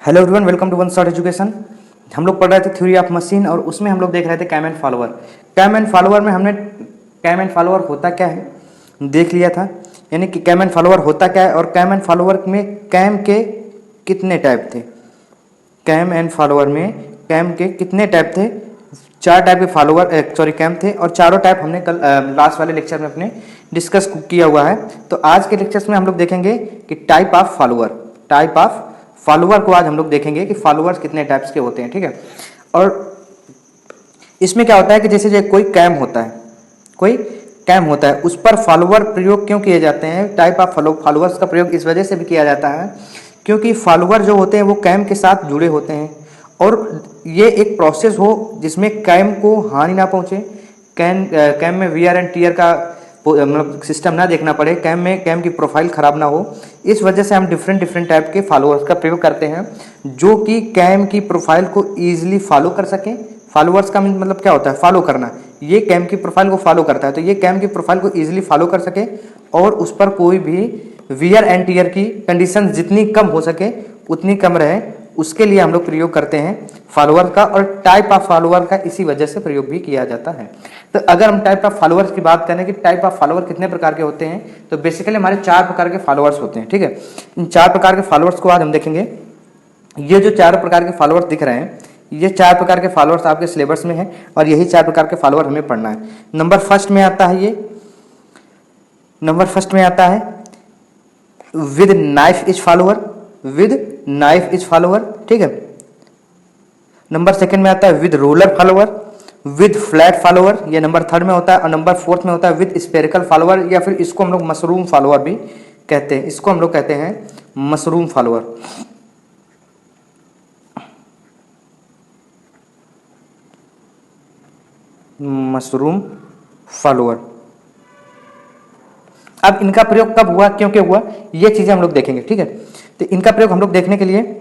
Hello everyone, welcome to one shot education. हम लोग पढ़ रहे थे थ्योरी ऑफ मशीन और उसमें हम लोग देख रहे थे cam and follower. Cam and follower में हमने कैम एंड फॉलोअर होता क्या है देख लिया था, यानी कि कैम एंड फॉलोअर होता क्या है और कैम एंड फॉलोअर में कैम के कितने टाइप थे। कैम एंड फॉलोअर में कैम के कितने टाइप थे? 4 टाइप के फॉलोअर कैम थे और चारों टाइप हमने कल लास्ट वाले लेक्चर में अपने डिस्कस किया हुआ है। तो आज के लेक्चर्स में हम लोग देखेंगे कि टाइप ऑफ फॉलोअर को आज हम लोग देखेंगे कि फॉलोअर्स कितने टाइप्स के होते हैं। ठीक है, और इसमें क्या होता है कि जैसे जो कोई कैम होता है उस पर फॉलोअर प्रयोग क्यों किए जाते हैं? टाइप ऑफ फॉलोअर्स का प्रयोग इस वजह से भी किया जाता है क्योंकि फॉलोअर जो होते हैं वो कैम के साथ जुड़े होते हैं और ये एक प्रोसेस हो जिसमें कैम को हानि ना पहुंचे, कैम में वियर एंड टीयर का मतलब सिस्टम ना देखना पड़े, कैम की प्रोफाइल खराब ना हो। इस वजह से हम डिफरेंट टाइप के फॉलोअर्स का प्रयोग करते हैं जो कि कैम की प्रोफाइल को ईजिली फॉलो कर सकें। फॉलोअर्स का मतलब क्या होता है? फॉलो करना। ये कैम की प्रोफाइल को फॉलो करता है, तो ये कैम की प्रोफाइल को ईजिली फॉलो कर सके और उस पर कोई भी वियर एंड टीयर की कंडीशन जितनी कम हो सके उतनी कम रहे, उसके लिए हम लोग प्रयोग करते हैं फॉलोअर का। और टाइप ऑफ फॉलोअर का इसी वजह से प्रयोग भी किया जाता है। तो अगर हम टाइप ऑफ फॉलोअर्स की बात करें कि टाइप ऑफ फॉलोअर कितने प्रकार के होते हैं, तो बेसिकली हमारे 4 प्रकार के फॉलोअर्स होते हैं। ठीक है, इन 4 प्रकार के फॉलोअर्स को आज हम देखेंगे। ये जो 4 प्रकार के फॉलोअर्स दिख रहे हैं, ये 4 प्रकार के फॉलोअर्स आपके सिलेबस में है और यही 4 प्रकार के फॉलोअर हमें पढ़ना है। नंबर फर्स्ट में आता है विद नाइफ इज फॉलोअर। ठीक है, नंबर सेकंड में आता है with roller follower, with flat follower, ये नंबर थर्ड में होता है। और नंबर फोर्थ में होता है विद स्पेरिकल फॉलोअर, या फिर इसको हम लोग मशरूम फॉलोअर भी कहते हैं। इसको हम लोग कहते हैं मशरूम फॉलोअर। Mushroom follower. अब इनका प्रयोग कब हुआ, क्यों हुआ, ये चीजें हम लोग देखेंगे। ठीक है, तो इनका प्रयोग हम लोग देखने के लिए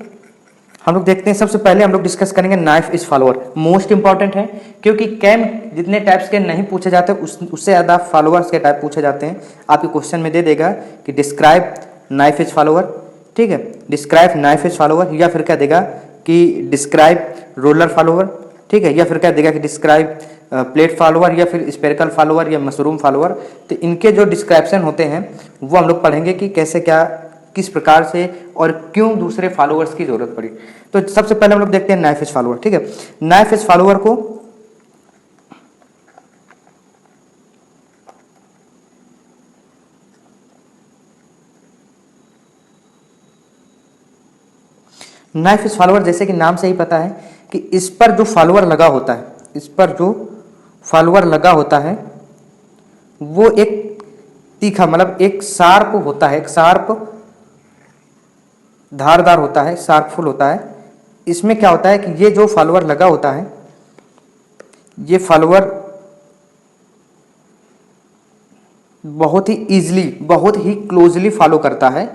हम लोग देखते हैं। सबसे पहले हम लोग डिस्कस करेंगे knife is follower. Most important है क्योंकि कैम जितने टाइप्स के नहीं पूछे जाते उससे ज्यादा फॉलोअर्स के टाइप पूछे जाते हैं। आपके क्वेश्चन में दे देगा कि डिस्क्राइब नाइफ इज फॉलोअर। ठीक है, डिस्क्राइब नाइफ इज फॉलोअर, या फिर क्या देगा कि डिस्क्राइब रोलर फॉलोअर। ठीक है, या फिर क्या देगा कि डिस्क्राइब प्लेट फॉलोअर, या फिर स्पेरिकल फॉलोअर, या मशरूम फॉलोअर। तो इनके जो डिस्क्रिप्शन होते हैं वो हम लोग पढ़ेंगे कि कैसे क्या किस प्रकार से और क्यों दूसरे फॉलोअर्स की जरूरत पड़ी। तो सबसे पहले हम लोग देखते हैं नाइफ इज फॉलोअर। ठीक है, नाइफ इज फॉलोअर को नाइफ इज फॉलोअर जैसे कि नाम से ही पता है कि इस पर जो फॉलोअर लगा होता है वो एक तीखा मतलब एक शार्प होता है, एक शार्प धारदार होता है, शार्पफुल होता है। इसमें क्या होता है कि ये जो फॉलोअर लगा होता है, ये फॉलोअर बहुत ही इजीली, बहुत ही क्लोजली फॉलो करता है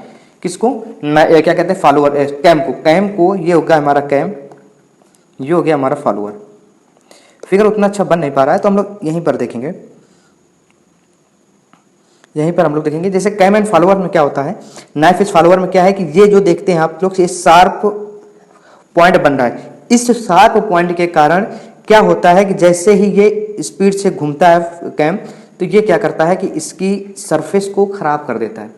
किसको? क्या कहते हैं? फॉलोअर, कैम को। ये हो गया हमारा कैम, ये हो गया हमारा फॉलोअर। फिगर उतना अच्छा बन नहीं पा रहा है तो हम लोग यहीं पर देखेंगे। जैसे कैम एंड फॉलोअर में क्या होता है, नाइफ इज फॉलोअर में क्या है कि ये जो देखते हैं आप लोग, ये शार्प पॉइंट बन रहा है। इस शार्प पॉइंट के कारण क्या होता है कि जैसे ही ये स्पीड से घूमता है कैम, तो ये क्या करता है कि इसकी सरफेस को खराब कर देता है।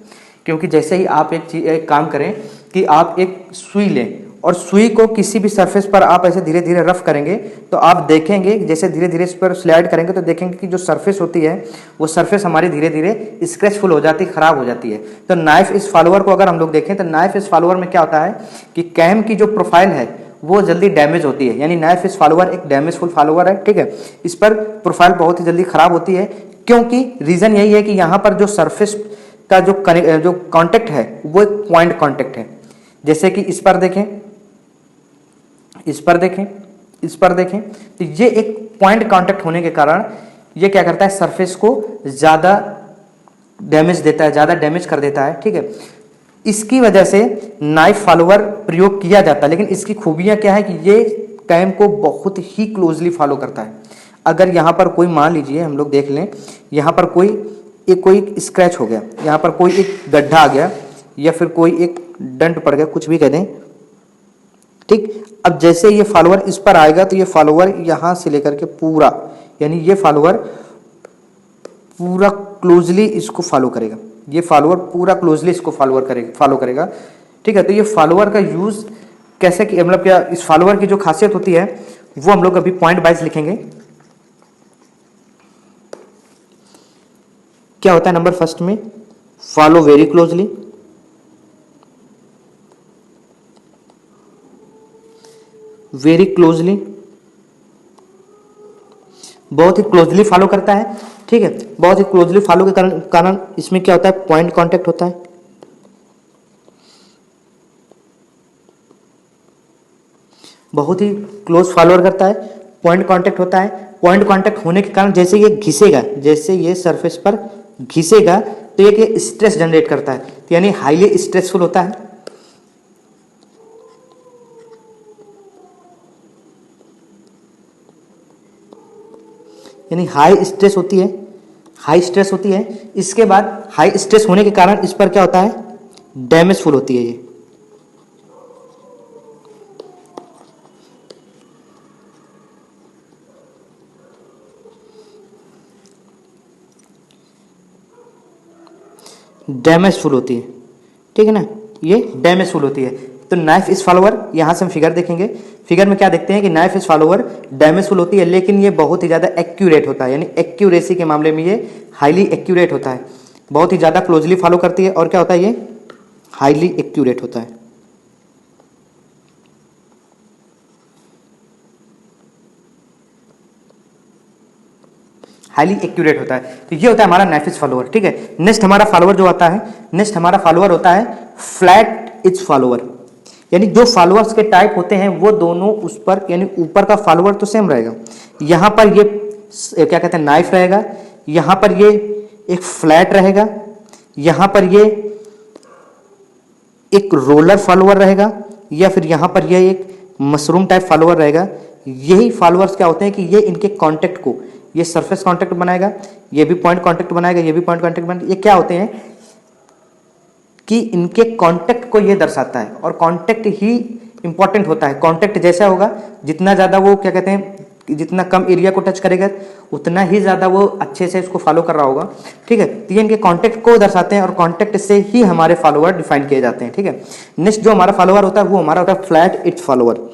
क्योंकि जैसे ही आप एक काम करें कि आप एक सुई लें और सुई को किसी भी सरफेस पर आप ऐसे धीरे धीरे रफ करेंगे तो आप देखेंगे जैसे धीरे धीरे इस पर स्लाइड करेंगे तो देखेंगे कि जो सरफेस होती है वो सरफेस हमारी धीरे धीरे स्क्रैचफुल हो जाती है, खराब हो जाती है। तो नाइफ इस फॉलोअर को अगर हम लोग देखें तो नाइफ इस फॉलोअर में क्या होता है कि कैम की जो प्रोफाइल है वो जल्दी डैमेज होती है, यानी नाइफ इस फॉलोअर एक डैमेजफुल फॉलोअर है। ठीक है, इस पर प्रोफाइल बहुत ही जल्दी खराब होती है क्योंकि रीजन यही है कि यहाँ पर जो सरफेस का जो कांटेक्ट है वो एक पॉइंट कांटेक्ट है। जैसे कि इस पर देखें, तो ये एक पॉइंट कांटेक्ट होने के कारण ये क्या करता है, सरफेस को ज्यादा डैमेज देता है, ज्यादा डैमेज कर देता है। ठीक है, इसकी वजह से नाइफ फॉलोअर प्रयोग किया जाता है। लेकिन इसकी खूबियां क्या है कि ये कैम को बहुत ही क्लोजली फॉलो करता है। अगर यहाँ पर कोई, मान लीजिए हम लोग देख लें, यहाँ पर कोई स्क्रैच हो गया, यहाँ पर कोई एक गड्ढा आ गया, या फिर कोई एक डंट पड़ गया, कुछ भी कह दें, ठीक। अब जैसे ये फॉलोअर इस पर आएगा तो ये फॉलोअर यहाँ से लेकर के पूरा, यानी ये फॉलोअर पूरा क्लोजली इसको फॉलो करेगा, ये फॉलोअर पूरा क्लोजली इसको फॉलो करेगा। ठीक है, तो ये फॉलोअर का यूज कैसे कि मतलब क्या, इस फॉलोअर की जो खासियत होती है वो हम लोग अभी पॉइंट वाइज लिखेंगे। क्या होता है नंबर फर्स्ट में, follow very closely, very closely, बहुत ही क्लोजली फॉलो करता है। ठीक है, बहुत ही क्लोजली फॉलो के कारण इसमें क्या होता है, पॉइंट कांटेक्ट होता है। बहुत ही क्लोज फॉलोअर करता है, पॉइंट कांटेक्ट होता है। पॉइंट कांटेक्ट होने के कारण जैसे ये घिसेगा, जैसे ये सरफेस पर घिसेगा तो ये स्ट्रेस जनरेट करता है, तो यानी हाईली स्ट्रेसफुल होता है। यानी हाई स्ट्रेस होती है, हाई स्ट्रेस होती है। इसके बाद हाई स्ट्रेस होने के कारण इस पर क्या होता है, डैमेजफुल होती है ये। डैमेजफुल होती है, ठीक है ना, ये डैमेजफुल होती है। तो नाइफ इज फॉलोअर, यहाँ से हम फिगर देखेंगे, फिगर में क्या देखते हैं कि नाइफ इज फॉलोअर डैमेजफुल होती है, लेकिन ये बहुत ही ज़्यादा एक्यूरेट होता है, यानी एक्यूरेसी के मामले में ये हाईली एक्यूरेट होता है, बहुत ही ज़्यादा क्लोजली फॉलो करती है और क्या होता है, ये हाईली एक्यूरेट होता है। हाईली एक्यूरेट होता है। तो ये होता है हमारा नाइफ इज फॉलोअर। ठीक है, नेक्स्ट हमारा फॉलोअर जो आता है, नेक्स्ट हमारा फॉलोअर होता है फ्लैट इज फॉलोअर। यानी जो फॉलोअर्स के टाइप होते हैं वो दोनों उस पर, यानी ऊपर का फॉलोअर तो सेम रहेगा, यहाँ पर ये क्या कहते हैं नाइफ रहेगा, यहाँ पर ये एक फ्लैट रहेगा, यहाँ पर ये एक रोलर फॉलोअर रहेगा, या फिर यहाँ पर ये एक मशरूम टाइप फॉलोअर रहेगा। यही फॉलोअर्स क्या होते हैं कि ये इनके कांटेक्ट को, ये सरफेस कांटेक्ट बनाएगा, ये भी पॉइंट कांटेक्ट बनाएगा, ये भी पॉइंट कांटेक्ट बनाएगा। ये क्या होते हैं कि इनके कांटेक्ट को ये दर्शाता है, और कांटेक्ट ही इंपॉर्टेंट होता है। कांटेक्ट जैसा होगा, जितना ज़्यादा वो क्या कहते हैं, जितना कम एरिया को टच करेगा उतना ही ज़्यादा वो अच्छे से उसको फॉलो कर रहा होगा। ठीक है, तो ये इनके कांटेक्ट को दर्शाते हैं और कांटेक्ट से ही हमारे फॉलोअर डिफाइन किए जाते हैं। ठीक है, नेक्स्ट जो हमारा फॉलोअर होता है वो हमारा होता है flat it's follower.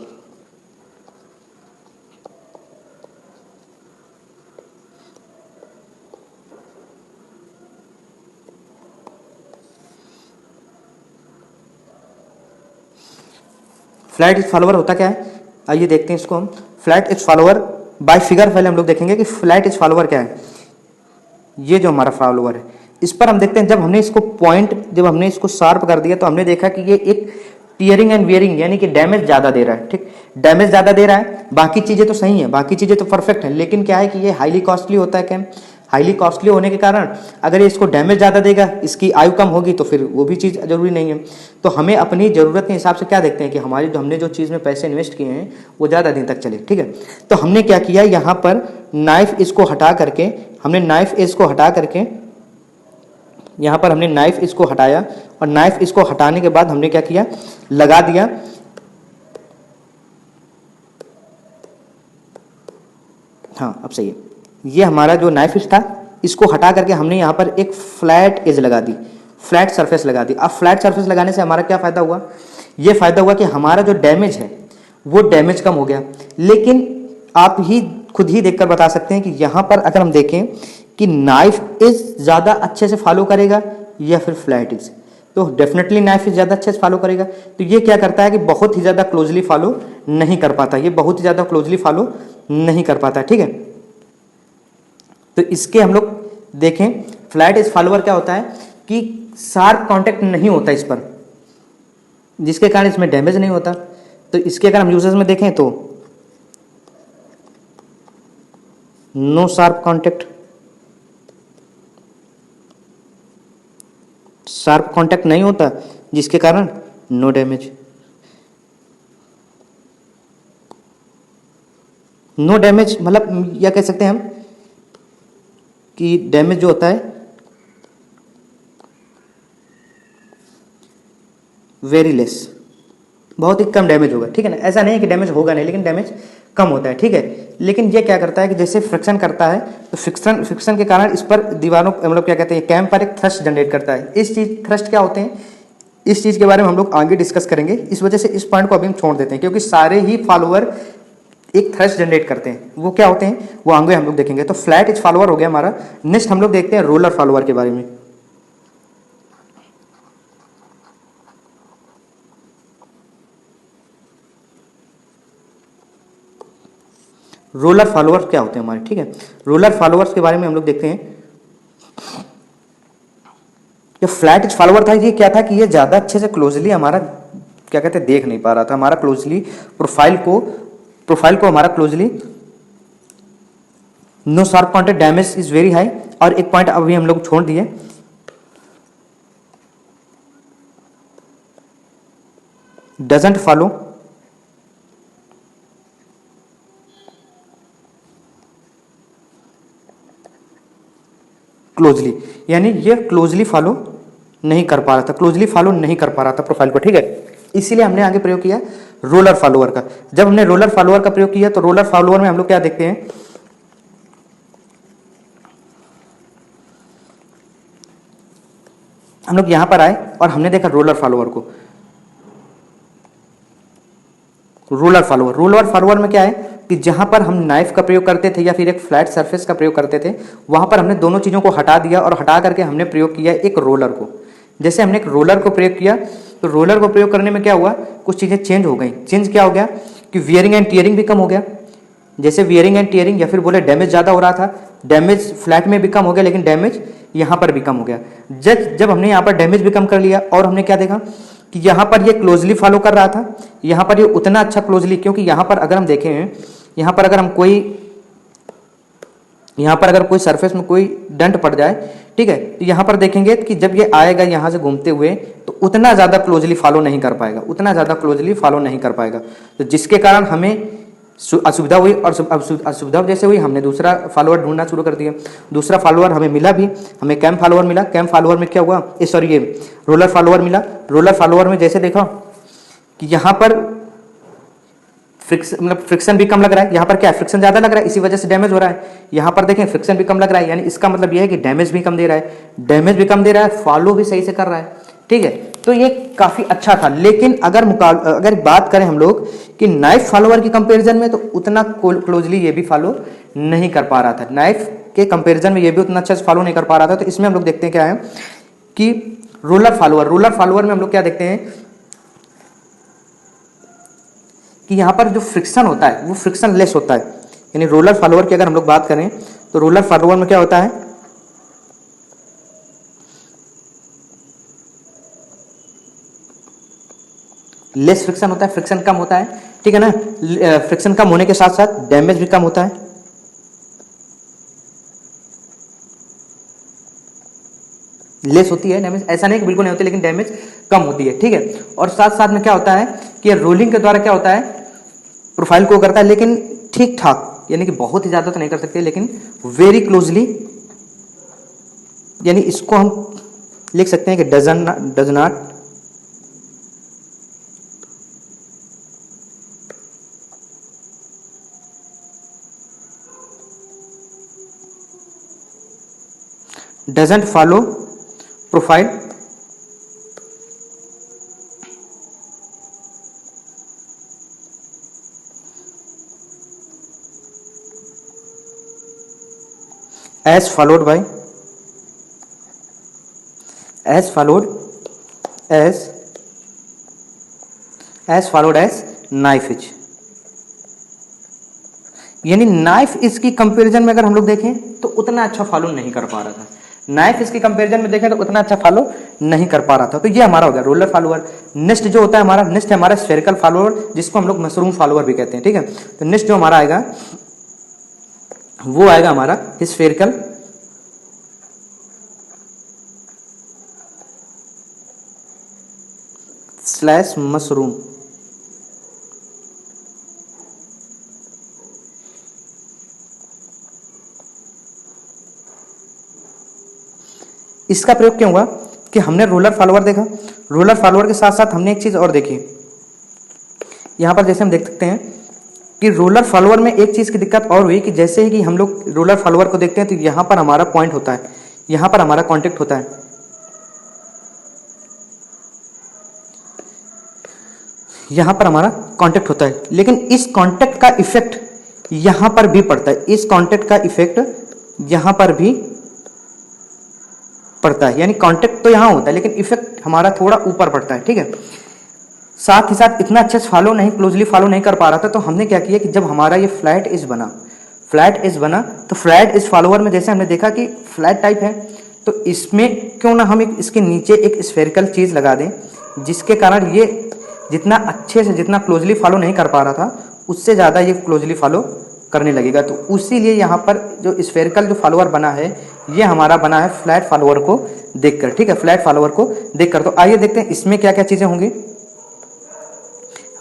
Flat is follower होता क्या है, आइए देखते हैं इसको हम। Flat is follower by figure पहले हम लोग देखेंगे कि फ्लैट इज फॉलोअर क्या है। ये जो हमारा फॉलोअर है इस पर हम देखते हैं, जब हमने इसको पॉइंट, जब हमने इसको शार्प कर दिया तो हमने देखा कि ये एक टीयरिंग एंड वियरिंग, यानी कि डैमेज ज़्यादा दे रहा है। ठीक, डैमेज ज़्यादा दे रहा है, बाकी चीज़ें तो सही है, बाकी चीज़ें तो परफेक्ट है, लेकिन क्या है कि ये हाईली कॉस्टली होता है। क्या, हाईली कॉस्टली होने के कारण अगर ये इसको डैमेज ज़्यादा देगा, इसकी आयु कम होगी, तो फिर वो भी चीज़ जरूरी नहीं है। तो हमें अपनी ज़रूरत के हिसाब से क्या देखते हैं कि हमारी जो हमने जो चीज़ में पैसे इन्वेस्ट किए हैं वो ज़्यादा दिन तक चले। ठीक है, तो हमने क्या किया, यहाँ पर नाइफ इसको हटा करके, हमने नाइफ इसको हटा करके, यहाँ पर हमने नाइफ इसको हटाया, और नाइफ इसको हटाने के बाद हमने क्या किया, लगा दिया। हाँ अब सही है, ये हमारा जो नाइफ था इसको हटा करके हमने यहाँ पर एक फ्लैट एज लगा दी, फ्लैट सरफेस लगा दी। अब फ्लैट सरफेस लगाने से हमारा क्या फ़ायदा हुआ, ये फ़ायदा हुआ कि हमारा जो डैमेज है वो डैमेज कम हो गया। लेकिन आप ही खुद ही देखकर बता सकते हैं कि यहाँ पर अगर हम देखें कि नाइफ इज ज़्यादा अच्छे से फॉलो करेगा या फिर फ्लैट इज, तो डेफिनेटली नाइफ इज ज़्यादा अच्छे से फॉलो करेगा। तो ये क्या करता है कि बहुत ही ज़्यादा क्लोजली फॉलो नहीं कर पाता, ये बहुत ही ज़्यादा क्लोजली फॉलो नहीं कर पाता। ठीक है, तो इसके हम लोग देखें, फ्लैट इज फॉलोअर क्या होता है कि शार्प कांटेक्ट नहीं होता इस पर, जिसके कारण इसमें डैमेज नहीं होता। तो इसके अगर हम यूजेस में देखें तो no sharp contact, sharp contact नहीं होता जिसके कारण नो डैमेज। नो डैमेज मतलब या कह सकते हैं हम कि डैमेज जो होता है वेरी लेस, बहुत ही कम डैमेज होगा, ठीक है ना। ऐसा नहीं है कि डैमेज होगा नहीं, लेकिन डैमेज कम होता है, ठीक है। लेकिन ये क्या करता है कि जैसे फ्रिक्शन करता है तो फ्रिक्शन के कारण इस पर दीवारों मतलब क्या कहते हैं कैम पर एक थ्रस्ट जनरेट करता है। इस चीज़ थ्रस्ट क्या होते हैं, इस चीज़ के बारे में हम लोग आगे डिस्कस करेंगे। इस वजह से इस पॉइंट को अभी हम छोड़ देते हैं, क्योंकि सारे ही फॉलोअर एक थ्रस्ट जनरेट करते हैं। वो क्या होते हैं वो आगे हम लोग देखेंगे। तो फ्लैट एज फॉलोअर हो गया हमारा। नेक्स्ट हम लोग देखते हैं रोलर फॉलोअर के बारे में। रोलर फॉलोअर्स क्या होते हैं हमारे, ठीक है। रोलर फॉलोअर्स के बारे में हम लोग देखते हैं। जो फ्लैट एज फॉलोअर था ये क्या था कि ये ज़्यादा अच्छे से क्लोजली हमारा क्या कहते हैं देख नहीं पा रहा था, हमारा क्लोजली प्रोफाइल को हमारा closely no sharp pointed damage is very high. और एक पॉइंट अभी हम लोग छोड़ दिए, डजंट फॉलो क्लोजली, यानी ये क्लोजली फॉलो नहीं कर पा रहा था, क्लोजली फॉलो नहीं कर पा रहा था प्रोफाइल को, ठीक है। इसीलिए हमने आगे प्रयोग किया रोलर फॉलोअर का। जब हमने रोलर फॉलोअर का प्रयोग किया तो रोलर फॉलोअर में हम लोग क्या देखते हैं, हम लोग यहां पर आए और हमने देखा रोलर फॉलोअर को। रोलर फॉलोअर में क्या है कि जहां पर हम नाइफ का प्रयोग करते थे या फिर एक फ्लैट सरफेस का प्रयोग करते थे, वहां पर हमने दोनों चीजों को हटा दिया और हटा करके हमने प्रयोग किया एक रोलर को। जैसे हमने एक रोलर को प्रयोग किया तो रोलर को प्रयोग करने में क्या हुआ, कुछ चीजें चेंज हो गई। चेंज क्या हो गया कि वियरिंग एंड टीयरिंग भी कम हो गया। जैसे वियरिंग एंड टीयरिंग या फिर बोले डैमेज ज्यादा हो रहा था, डैमेज फ्लैट में भी कम हो गया, लेकिन डैमेज यहां पर भी कम हो गया। जब हमने यहाँ पर डैमेज भी कम कर लिया और हमने क्या देखा कि यहाँ पर ये क्लोजली फॉलो कर रहा था, यहाँ पर ये उतना अच्छा क्लोजली, क्योंकि यहाँ पर अगर हम देखें, यहाँ पर अगर कोई सरफेस में कोई डंट पड़ जाए, ठीक है, तो यहाँ पर देखेंगे कि जब ये आएगा यहाँ से घूमते हुए तो उतना ज़्यादा क्लोजली फॉलो नहीं कर पाएगा, तो जिसके कारण हमें असुविधा हुई। और असुविधा जैसे हुई हमने दूसरा फॉलोअर ढूंढना शुरू कर दिया। दूसरा फॉलोअर हमें मिला भी, हमें कैम फॉलोअर मिला। कैम फॉलोअर में क्या हुआ, ये रोलर फॉलोअर मिला। रोलर फॉलोअर में जैसे देखा कि यहाँ पर फ्रिक्शन भी कम लग रहा है, यहाँ पर क्या फ्रिक्शन ज्यादा लग रहा है, इसी वजह से डैमेज हो रहा है। यहाँ पर देखें फ्रिक्शन भी कम लग रहा है, यानी इसका मतलब यह है कि डैमेज भी कम दे रहा है, फॉलो भी सही से कर रहा है, ठीक है। तो ये काफी अच्छा था। लेकिन अगर बात करें हम लोग कि नाइफ फॉलोअर की कंपैरिजन में, तो उतना क्लोजली ये भी फॉलो नहीं कर पा रहा था। नाइफ के कंपैरिजन में ये भी उतना अच्छा से फॉलो नहीं कर पा रहा था। तो इसमें हम लोग देखते हैं क्या है कि रोलर फॉलोअर में हम लोग क्या देखते हैं कि यहाँ पर जो फ्रिक्शन होता है वो फ्रिक्शन लेस होता है। यानी रोलर फॉलोअर की अगर हम लोग बात करें तो रोलर फॉलोअर में क्या होता है, लेस फ्रिक्शन होता है, फ्रिक्शन कम होता है, ठीक है ना। फ्रिक्शन कम होने के साथ साथ डैमेज भी कम होता है। लेस होती है डैमेज, ऐसा नहीं कि बिल्कुल नहीं होती, लेकिन डैमेज कम होती है, ठीक है। और साथ साथ में क्या होता है कि रोलिंग के द्वारा क्या होता है, प्रोफाइल को करता है, लेकिन ठीक ठाक, यानी कि बहुत ही ज्यादा तो नहीं कर सकते, लेकिन वेरी क्लोजली। यानी इसको हम लिख सकते हैं कि does not doesn't follow profile as followed as knife edge। यानी नाइफ इसकी कंपैरिजन में अगर हम लोग देखें तो उतना अच्छा फॉलो नहीं कर पा रहा था। नाइफ इसकी कंपैरिजन में देखें तो उतना अच्छा फॉलो नहीं कर पा रहा था। तो ये हमारा हो गया रोलर फॉलोअर। नेक्स्ट जो होता है हमारा स्फेरिकल फॉलोअर, जिसको हम लोग मशरूम फॉलोअर भी कहते हैं, ठीक है। तो नेक्स्ट जो हमारा आएगा वो आएगा हमारा स्फेरिकल स्लैश मशरूम। इसका प्रयोग क्यों हुआ कि हमने रोलर फॉलोअर देखा, रोलर फॉलोअर के साथ साथ हमने एक चीज और देखी यहाँ पर जैसे हम देख सकते हैं कि रोलर फॉलोअर में एक चीज़ की दिक्कत और हुई कि जैसे ही कि हम लोग रोलर फॉलोअर को देखते हैं तो यहाँ पर हमारा पॉइंट होता है, यहाँ पर हमारा कॉन्टेक्ट होता है, यहाँ पर हमारा कांटेक्ट होता है, लेकिन इस कांटेक्ट का इफेक्ट यहाँ पर भी पड़ता है, इस कांटेक्ट का इफेक्ट यहाँ पर भी पड़ता है। यानी कांटेक्ट तो यहाँ होता है लेकिन इफेक्ट हमारा थोड़ा ऊपर पड़ता है, ठीक है। साथ ही साथ इतना अच्छे से फॉलो नहीं, क्लोजली फॉलो नहीं कर पा रहा था, तो हमने क्या किया कि जब हमारा ये फ्लैट एज बना, फ्लैट एज बना तो फ्लैट एज फॉलोअर में जैसे हमने देखा कि फ्लैट टाइप है, तो इसमें क्यों ना हम इसके नीचे एक स्फेरिकल चीज़ लगा दें, जिसके कारण ये जितना अच्छे से, जितना क्लोजली फॉलो नहीं कर पा रहा था उससे ज़्यादा ये क्लोजली फॉलो करने लगेगा। तो उसी लिए यहाँ पर जो स्फेरिकल जो फॉलोअर बना है ये हमारा बना है फ्लैट फॉलोअर को देखकर, ठीक है, फ्लैट फॉलोअर को देखकर। तो आइए देखते हैं इसमें क्या क्या चीज़ें होंगी।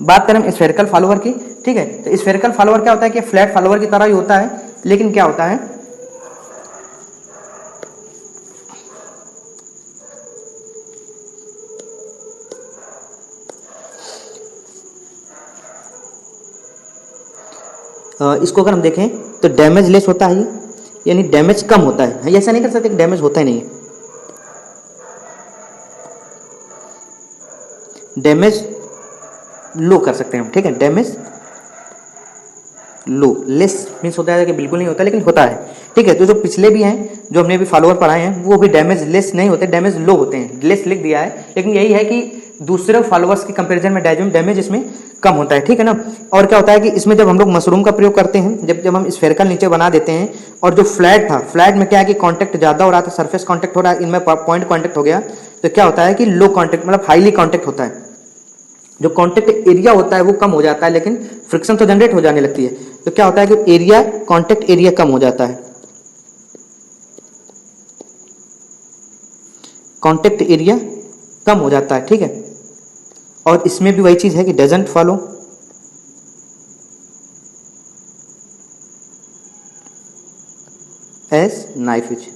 बात करें स्फेरिकल फॉलोअर की, ठीक है, तो स्फेरिकल फॉलोअर क्या होता है कि फ्लैट फॉलोअर की तरह ही होता है, लेकिन क्या होता है इसको अगर हम देखें तो डैमेज लेस होता है, यानी डैमेज कम होता है। ऐसा नहीं कर सकते कि डैमेज होता ही नहीं है, डैमेज लो कर सकते हैं हम, ठीक है, डैमेज लो। लेस मीन्स होता है कि बिल्कुल नहीं होता, लेकिन होता है, ठीक है। तो जो पिछले भी हैं, जो हमने भी फॉलोअर पढ़ाए हैं, वो भी डैमेज लेस नहीं होते, डैमेज लो होते हैं। लेस लिख दिया है, लेकिन यही है कि दूसरे फॉलोअर्स की कंपैरिजन में डैमेज इसमें कम होता है, ठीक है ना। और क्या होता है कि इसमें जब हम लोग मशरूम का प्रयोग करते हैं, जब हम स्फेरिकल नीचे बना देते हैं, और जो फ्लैट था, फ्लैट में क्या है कि कांटेक्ट ज़्यादा हो रहा था, सरफेस कांटेक्ट हो रहा है, इनमें पॉइंट कांटेक्ट हो गया, तो क्या होता है कि लो कांटेक्ट मतलब हाईली कांटेक्ट होता है, जो कांटेक्ट एरिया होता है वो कम हो जाता है, लेकिन फ्रिक्शन तो जनरेट हो जाने लगती है। तो क्या होता है कि एरिया, कांटेक्ट एरिया कम हो जाता है, कांटेक्ट एरिया कम हो जाता है, ठीक है। और इसमें भी वही चीज है कि doesn't follow edge knife edge.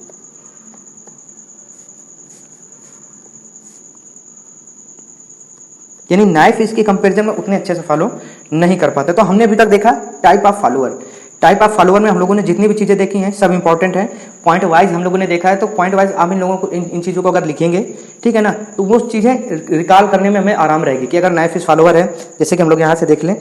यानी नाइफ इसकी कंपैरिजन में उतने अच्छे से फॉलो नहीं कर पाते। तो हमने अभी तक देखा type of follower. Type of follower में हम लोगों ने जितनी भी चीज़ें देखी हैं सब इंपॉर्टेंट है, पॉइंट वाइज हम लोगों ने देखा है। तो पॉइंट वाइज आप इन लोगों को इन चीज़ों को अगर लिखेंगे, ठीक है ना, तो वो चीज़ें रिकॉल करने में हमें आराम रहेगी कि अगर नाइफ इज फॉलोअर है, जैसे कि हम लोग यहाँ से देख लें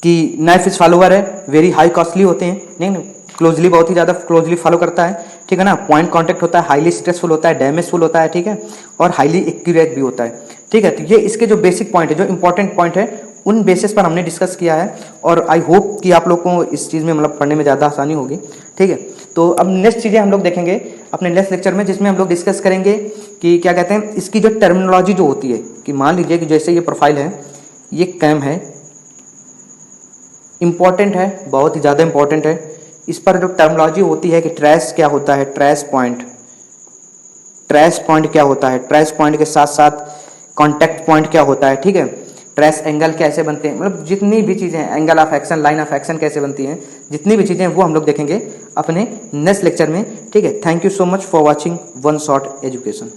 कि नाइफ इज फॉलोअर है, वेरी हाई कॉस्टली होते हैं, नहीं क्लोजली, बहुत ही ज़्यादा क्लोजली फॉलो करता है, ठीक है ना, पॉइंट कॉन्टेक्ट होता है, हाईली स्ट्रेसफुल होता है, डैमेजफुल होता है, ठीक है, और हाईली एक्यूरेट भी होता है, ठीक है। तो ये इसके जो बेसिक पॉइंट है, जो इंपॉर्टेंट पॉइंट है, उन बेसिस पर हमने डिस्कस किया है, और आई होप कि आप लोग को इस चीज़ में मतलब पढ़ने में ज़्यादा आसानी होगी, ठीक है। तो अब नेक्स्ट चीज़ें हम लोग देखेंगे अपने नेक्स्ट लेक्चर में, जिसमें हम लोग डिस्कस करेंगे कि क्या कहते हैं इसकी जो टर्मिनोलॉजी जो होती है, कि मान लीजिए कि जैसे ये प्रोफाइल है, ये कैम है, इंपॉर्टेंट है, बहुत ही ज़्यादा इंपॉर्टेंट है। इस पर जो टर्मिनोलॉजी होती है कि ट्रेस क्या होता है, ट्रेस पॉइंट क्या होता है, ट्रेस पॉइंट के साथ साथ कॉन्टैक्ट पॉइंट क्या होता है, ठीक है, ट्रेस एंगल कैसे बनते हैं, मतलब जितनी भी चीज़ें हैं, angle of action, line of action कैसे बनती हैं, जितनी भी चीज़ें हैं वो हम लोग देखेंगे अपने नेक्स्ट लेक्चर में, ठीक है। Thank you so much for watching one shot education.